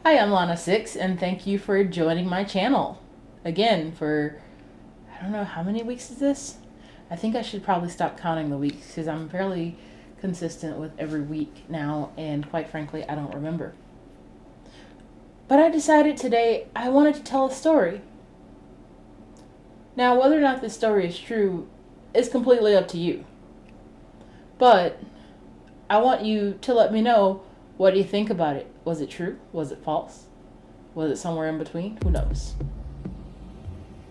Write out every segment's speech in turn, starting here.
Hi, I'm Lana Six, and thank you for joining my channel. Again, for I don't know how many weeks is this? I think I should probably stop counting the weeks because I'm fairly consistent with every week now, and quite frankly, I don't remember. But I decided today I wanted to tell a story. Now, whether or not this story is true is completely up to you. But I want you to let me know, what do you think about it? Was it true? Was it false? Was it somewhere in between? Who knows?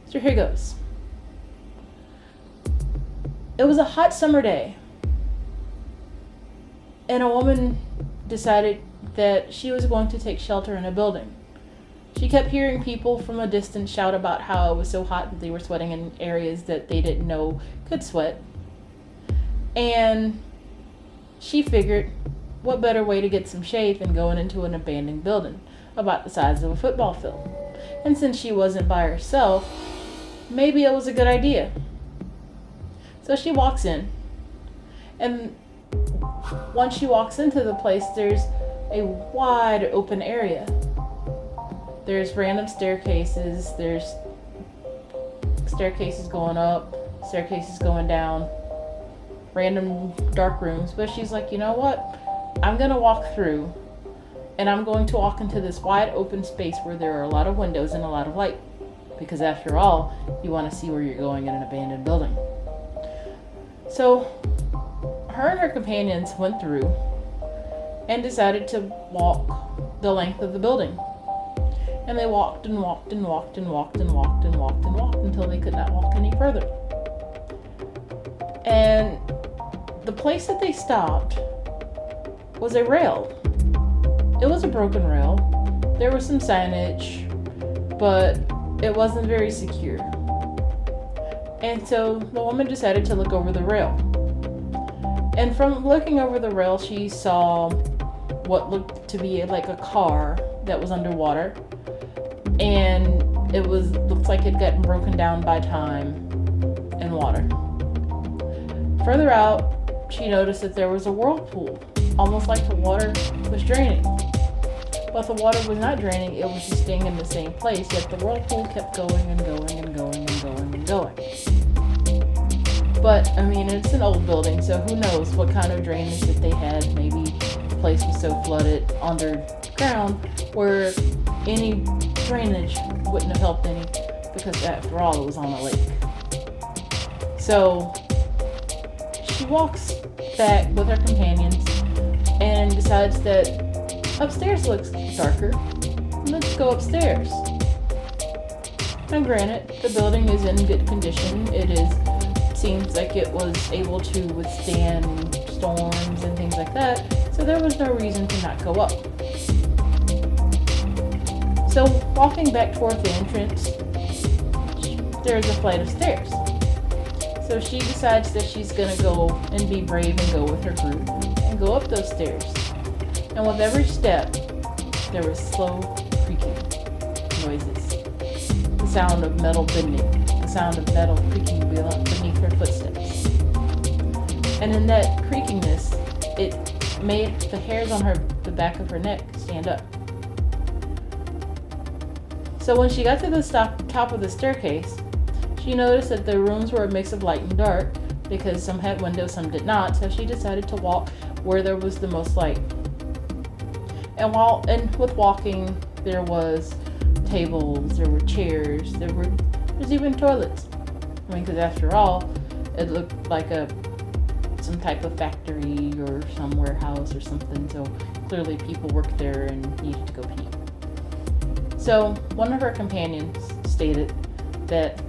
So here goes. It was a hot summer day, and a woman decided that she was going to take shelter in a building. She kept hearing people from a distance shout about how it was so hot that they were sweating in areas that they didn't know could sweat. And she figured, what better way to get some shade than going into an abandoned building about the size of a football field? And since she wasn't by herself, maybe it was a good idea. So she walks in, and once she walks into the place, there's a wide open area. There's random staircases, there's staircases going up, staircases going down, random dark rooms. But she's like, you know what? I'm going to walk through, and I'm going to walk into this wide open space where there are a lot of windows and a lot of light. Because after all, you want to see where you're going in an abandoned building. So her and her companions went through and decided to walk the length of the building. And they walked and walked and walked and walked and walked and walked and walked until they could not walk any further. And the place that they stopped was a rail. It was a broken rail. There was some signage, but it wasn't very secure. And so the woman decided to look over the rail. And from looking over the rail, she saw what looked to be like a car that was underwater. And it looked like it had gotten broken down by time and water. Further out, she noticed that there was a whirlpool, almost like the water was draining. But the water was not draining, it was just staying in the same place, yet the whirlpool kept going and going and going and going and going. But, I mean, it's an old building, so who knows what kind of drainage that they had. Maybe the place was so flooded underground where any drainage wouldn't have helped any, because after all, it was on a lake. So she walks back with her companions and decides that upstairs looks darker. Let's go upstairs. Now granted, the building is in good condition. It seems like it was able to withstand storms and things like that, so there was no reason to not go up. So walking back toward the entrance, there's a flight of stairs. So she decides that she's gonna go and be brave and go with her group and go up those stairs. And with every step, there was slow creaking noises. The sound of metal bending, the sound of metal creaking beneath her footsteps. And in that creakingness, it made the hairs on the back of her neck stand up. So when she got to the top of the staircase, she noticed that the rooms were a mix of light and dark, because some had windows, some did not, so she decided to walk where there was the most light. And with walking, there was tables, there were chairs, there's even toilets. I mean, because after all, it looked like some type of factory or some warehouse or something, so clearly people worked there and needed to go pee. So one of her companions stated that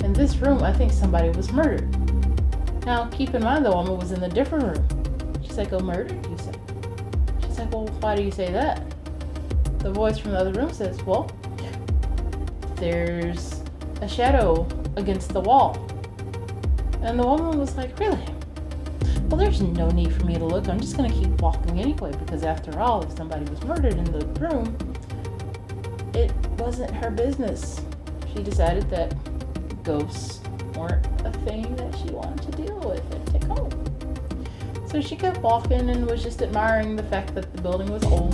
in this room, I think somebody was murdered. Now, keep in mind the woman was in a different room. She's like, oh, murdered, you said? She's like, well, why do you say that? The voice from the other room says, well, there's a shadow against the wall. And the woman was like, really? Well, there's no need for me to look. I'm just going to keep walking anyway, because after all, if somebody was murdered in the room, it wasn't her business. She decided that ghosts weren't a thing that she wanted to deal with and take home. So she kept walking and was just admiring the fact that the building was old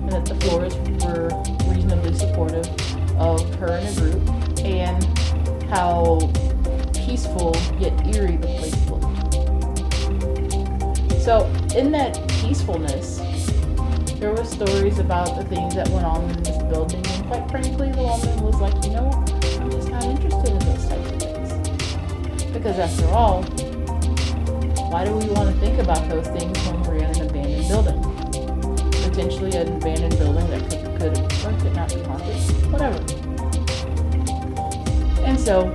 and that the floors were reasonably supportive of her and her group, and how peaceful yet eerie the place looked. So in that peacefulness, there were stories about the things that went on in this building, and quite frankly, the woman was like, I'm just not interested in those types of things. Because after all, why do we want to think about those things when we're in an abandoned building? Potentially an abandoned building that could or could not be haunted, whatever. And so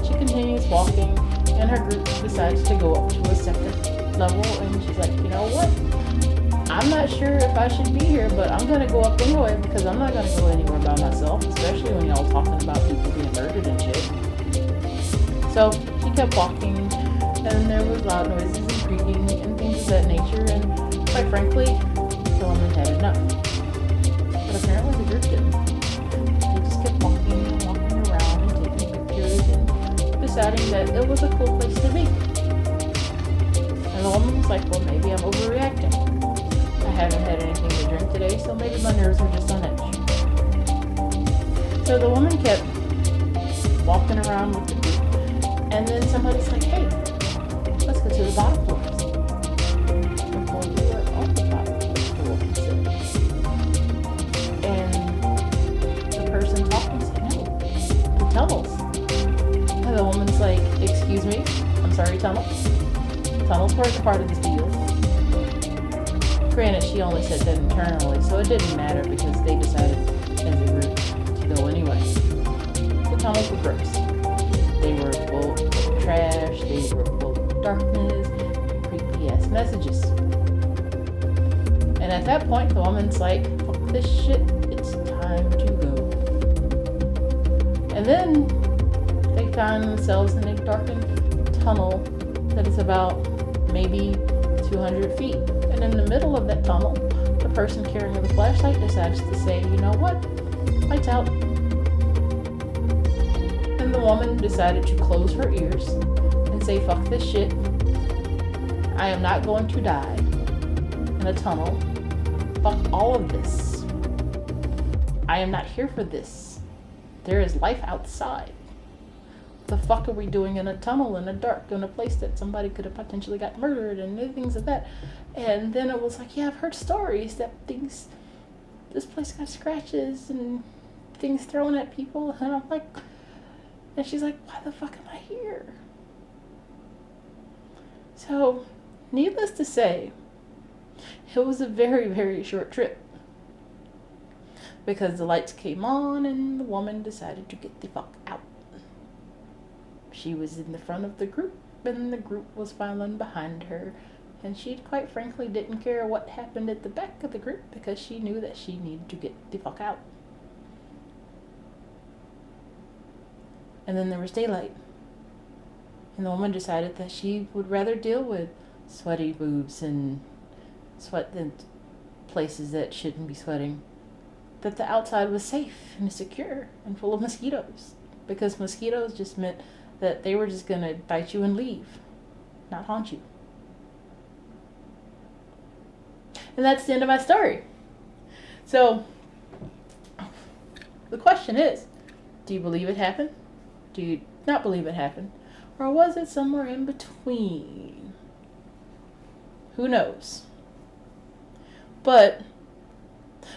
she continues walking, and her group decides to go up to a second level, and she's like, you know what? I'm not sure if I should be here, but I'm going to go up anyway because I'm not going to go anywhere by myself, especially when y'all talking about people being murdered and shit. So she kept walking, and there was loud noises and creaking and things of that nature, and quite frankly, the woman had enough. But apparently the group didn't. They just kept walking and walking around and taking pictures and deciding that it was a cool place to be. And the woman was like, well, maybe I'm overreacting. I haven't had anything to drink today, so maybe my nerves are just on edge. So the woman kept walking around with the group, and then somebody's like, hey, let's go to the bottom floors. Well, we were on the bottom floors, the woman said. And the person talking said, no, the tunnels. And the woman's like, excuse me, I'm sorry, tunnels? Tunnels weren't a part of this deal. Granted, she only said that internally, so it didn't matter because they decided as a group to go anyway. The tunnels were gross. They were full of trash, they were full of darkness, and creepy ass messages. And at that point, the woman's like, fuck this shit, it's time to go. And then they found themselves in a darkened tunnel that is about maybe 200 feet. And in the middle of that tunnel, the person carrying the flashlight decides to say, you know what? Lights out. And the woman decided to close her ears and say, fuck this shit. I am not going to die in a tunnel. Fuck all of this. I am not here for this. There is life outside. The fuck are we doing in a tunnel in the dark in a place that somebody could have potentially got murdered and things like that? And then it was like, yeah, I've heard stories that this place got scratches and things thrown at people. And I'm like, and she's like, why the fuck am I here? So, needless to say, it was a very, very short trip. Because the lights came on and the woman decided to get the fuck out. She was in the front of the group, and the group was following behind her, and she quite frankly didn't care what happened at the back of the group because she knew that she needed to get the fuck out. And then there was daylight, and the woman decided that she would rather deal with sweaty boobs and sweat than places that shouldn't be sweating, that the outside was safe and secure and full of mosquitoes, because mosquitoes just meant that they were just going to bite you and leave, not haunt you. And that's the end of my story. So, the question is, do you believe it happened? Do you not believe it happened? Or was it somewhere in between? Who knows? But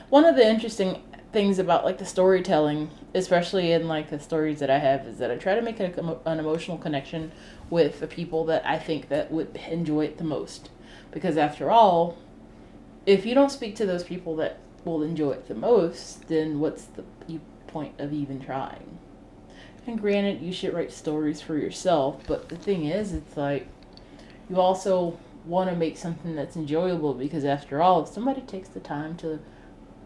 one of the interesting things about like the storytelling, especially in like the stories that I have, is that I try to make an emotional connection with the people that I think that would enjoy it the most. Because after all, if you don't speak to those people that will enjoy it the most, then what's the point of even trying? And granted, you should write stories for yourself, but the thing is, it's like, you also want to make something that's enjoyable, because after all, if somebody takes the time to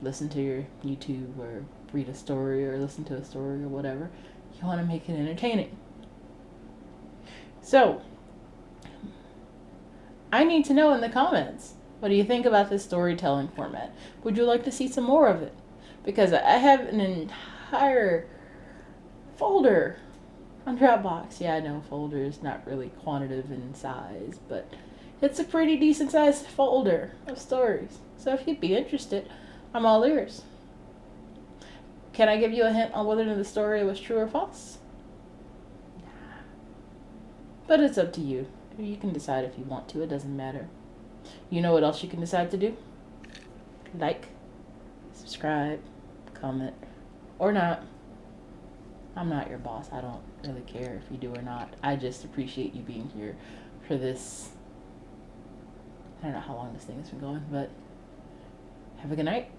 listen to your YouTube or read a story or listen to a story or whatever, you want to make it entertaining. So, I need to know in the comments, what do you think about this storytelling format? Would you like to see some more of it? Because I have an entire folder on Dropbox. Yeah, I know folder is not really quantitative in size, but it's a pretty decent sized folder of stories. So if you'd be interested, I'm all ears. Can I give you a hint on whether the story was true or false? But it's up to you. You can decide if you want to. It doesn't matter. You know what else you can decide to do? Like, subscribe, comment, or not. I'm not your boss. I don't really care if you do or not. I just appreciate you being here for this. I don't know how long this thing has been going, but have a good night.